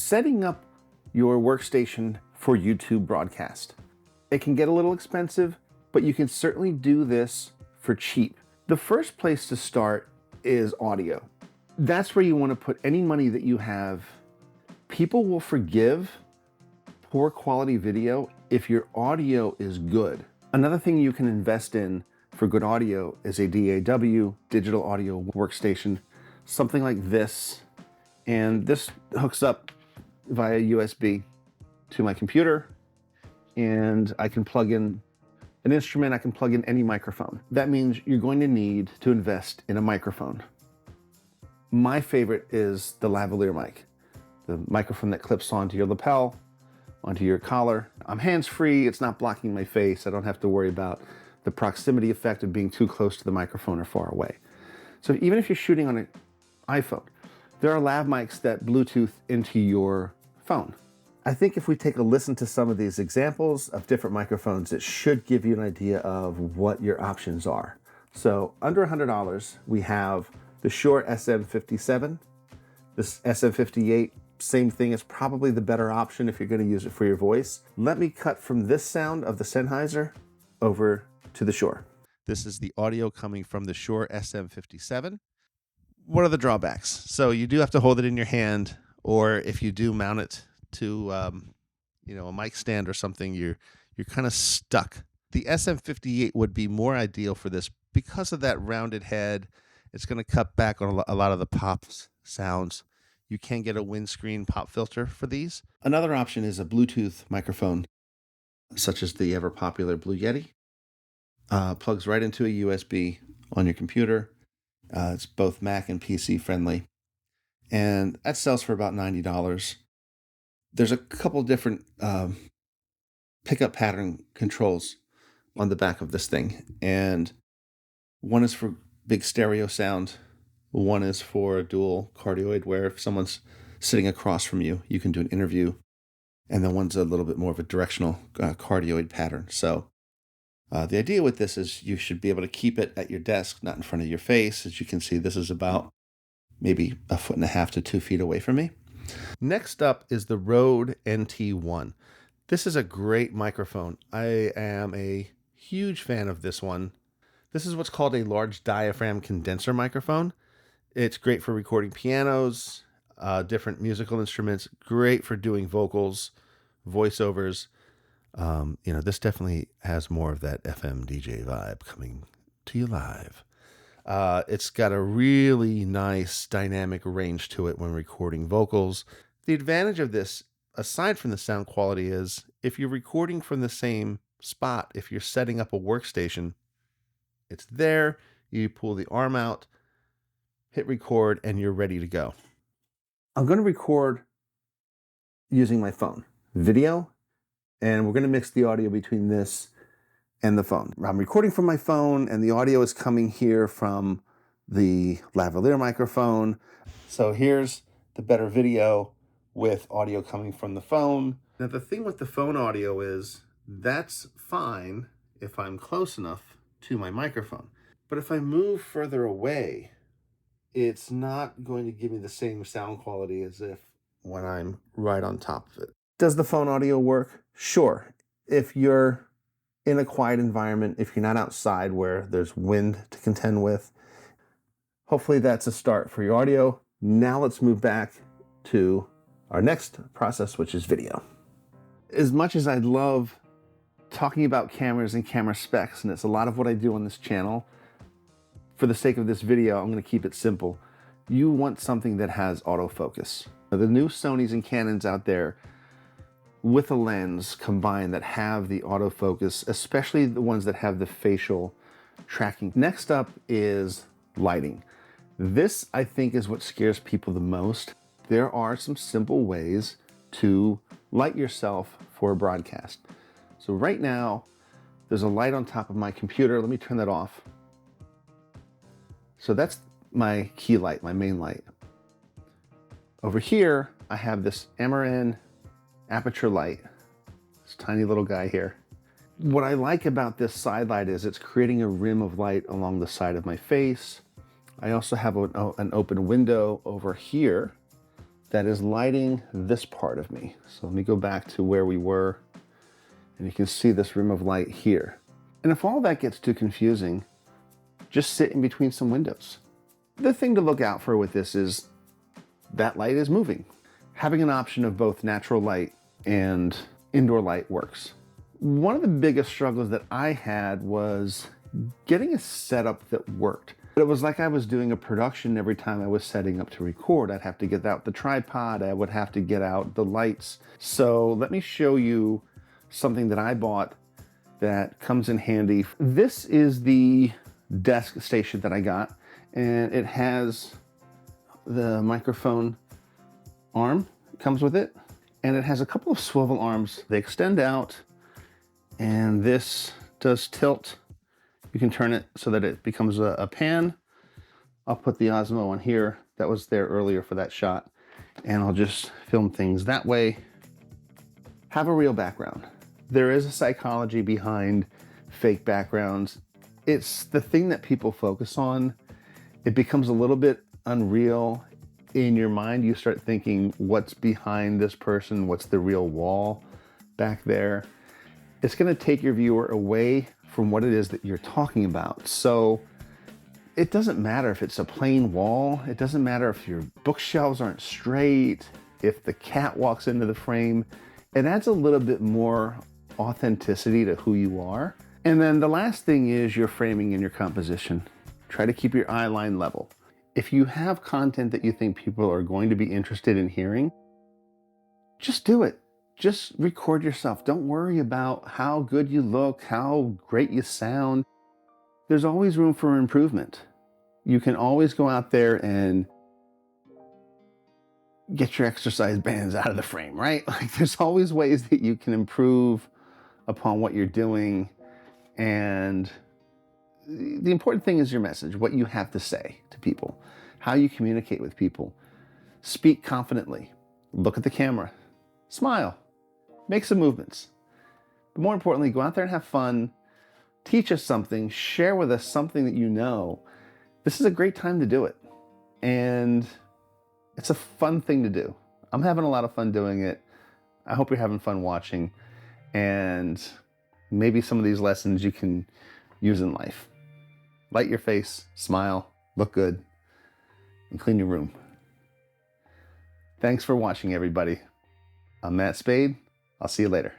setting up your workstation for YouTube broadcast. It can get a little expensive, but you can certainly do this for cheap. The first place to start is audio. That's where you want to put any money that you have. People will forgive poor quality video if your audio is good. Another thing you can invest in for good audio is a DAW, digital audio workstation, something like this. And this hooks up via USB to my computer, and I can plug in an instrument, I can plug in any microphone. That means you're going to need to invest in a microphone. My favorite is the lavalier mic, the microphone that clips onto your lapel, onto your collar. I'm hands-free, it's not blocking my face. I don't have to worry about the proximity effect of being too close to the microphone or far away. So even if you're shooting on an iPhone, there are lav mics that Bluetooth into your phone. I think if we take a listen to some of these examples of different microphones, it should give you an idea of what your options are. So under $100, we have the Shure SM57. This SM58, same thing, is probably the better option if you're going to use it for your voice. Let me cut from this sound of the Sennheiser over to the Shure. This is the audio coming from the Shure SM57. What are the drawbacks? So you do have to hold it in your hand, or if you do mount it to a mic stand or something, you're kind of stuck. The SM58 would be more ideal for this because of that rounded head. It's going to cut back on a lot of the pop sounds. You can get a windscreen pop filter for these. Another option is a Bluetooth microphone, such as the ever popular Blue Yeti. Plugs right into a USB on your computer. It's both Mac and PC friendly, and that sells for about $90. There's a couple different pickup pattern controls on the back of this thing, and one is for big stereo sound, one is for dual cardioid, where if someone's sitting across from you, you can do an interview, and then one's a little bit more of a directional cardioid pattern. So the idea with this is you should be able to keep it at your desk, not in front of your face. As you can see, this is about maybe 1.5 feet to 2 feet away from me. Next up is the Rode NT1. This is a great microphone. I am a huge fan of this one. This is what's called a large diaphragm condenser microphone. It's great for recording pianos, different musical instruments, great for doing vocals, voiceovers. This definitely has more of that FM DJ vibe coming to you live. It's got a really nice dynamic range to it when recording vocals. The advantage of this, aside from the sound quality, is if you're recording from the same spot, if you're setting up a workstation, it's there, you pull the arm out, hit record, and you're ready to go. I'm going to record using my phone, video, and we're going to mix the audio between this and the phone. I'm recording from my phone, and the audio is coming here from the lavalier microphone. So here's the better video with audio coming from the phone. Now the thing with the phone audio is that's fine if I'm close enough to my microphone. But if I move further away, it's not going to give me the same sound quality as if when I'm right on top of it. Does the phone audio work? Sure. If you're in a quiet environment, if you're not outside where there's wind to contend with, hopefully that's a start for your audio. Now let's move back to our next process, which is video. As much as I love talking about cameras and camera specs, and it's a lot of what I do on this channel, for the sake of this video, I'm going to keep it simple. You want something that has autofocus. Now, the new Sonys and Canons out there with a lens combined that have the autofocus, especially the ones that have the facial tracking. Next up is lighting. This, I think, is what scares people the most. There are some simple ways to light yourself for a broadcast. So right now, there's a light on top of my computer. Let me turn that off. So that's my key light, my main light. Over here, I have this Amaran aperture light, this tiny little guy here. What I like about this side light is it's creating a rim of light along the side of my face. I also have an open window over here that is lighting this part of me. So let me go back to where we were, and you can see this rim of light here. And if all that gets too confusing, just sit in between some windows. The thing to look out for with this is that light is moving. Having an option of both natural light and indoor light works. One of the biggest struggles that I had was getting a setup that worked. It was like I was doing a production every time I was setting up to record. I'd have to get out the tripod, I would have to get out the lights. So let me show you something that I bought that comes in handy. This is the desk station that I got, and it has the microphone arm, comes with it, and it has a couple of swivel arms. They extend out, and this does tilt. You can turn it so that it becomes a pan. I'll put the Osmo on here. That was there earlier for that shot, and I'll just film things that way. Have a real background. There is a psychology behind fake backgrounds. It's the thing that people focus on. It becomes a little bit unreal in your mind. You start thinking, what's behind this person? What's the real wall back there? It's going to take your viewer away from what it is that you're talking about. So it doesn't matter if it's a plain wall. It doesn't matter if your bookshelves aren't straight, if the cat walks into the frame. It adds a little bit more authenticity to who you are. And then the last thing is your framing and your composition. Try to keep your eye line level. If you have content that you think people are going to be interested in hearing, just do it. Just record yourself. Don't worry about how good you look, how great you sound. There's always room for improvement. You can always go out there and get your exercise bands out of the frame, right? Like, there's always ways that you can improve upon what you're doing. And the important thing is your message, what you have to say to people, how you communicate with people. Speak confidently, look at the camera, smile, make some movements. But more importantly, go out there and have fun, teach us something, share with us something that you know. This is a great time to do it. And it's a fun thing to do. I'm having a lot of fun doing it. I hope you're having fun watching. And maybe some of these lessons you can use in life. Light your face, smile, look good, and clean your room. Thanks for watching, everybody. I'm Matt Spade. I'll see you later.